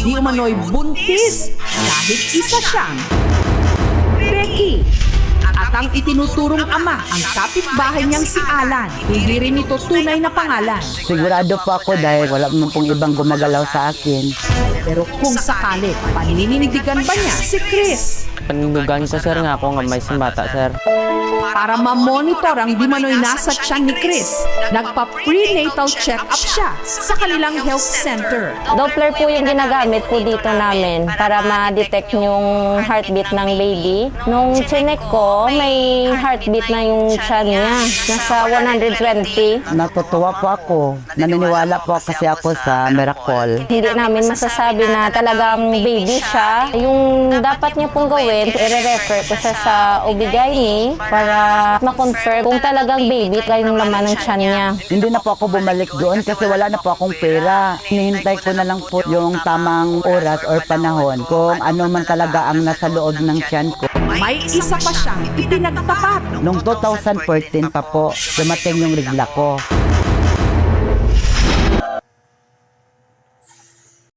di umano'y buntis kahit isa siyang Becky. At ang itinuturong ama ang kapitbahay niyang si Alan. Hindi rin ito tunay na pangalan. Sigurado po ako dahil wala naman pong ibang gumagalaw sa akin. Pero kung sakali, paninindigan ba niya si Chris? Panindugan ko sir nga ako nga may bata sir. Para ma-monitor ang di manoy nasa tiyan ni Chris, nagpa-prenatal check-up siya sa kanilang health center. Doppler po yung ginagamit po dito namin para ma-detect yung heartbeat ng baby. Nung chinek ko, may heartbeat na yung tiyan niya. Nasa 120. Natutuwa po ako. Naniniwala po kasi ako sa miracle. Hindi namin masasabi na talagang baby siya. Yung dapat niya pong gawin, i-refer ko siya sa OB-GYN para ma-confirm kung talagang baby yung laman ng tiyan niya. Hindi na po ako bumalik doon kasi wala na po akong pera. Hinihintay ko na lang po yung tamang oras or panahon kung ano man talaga ang nasa loob ng tiyan ko. May isa pa siyang ipinagtapat. Noong 2014 pa po, dumating yung regla ko.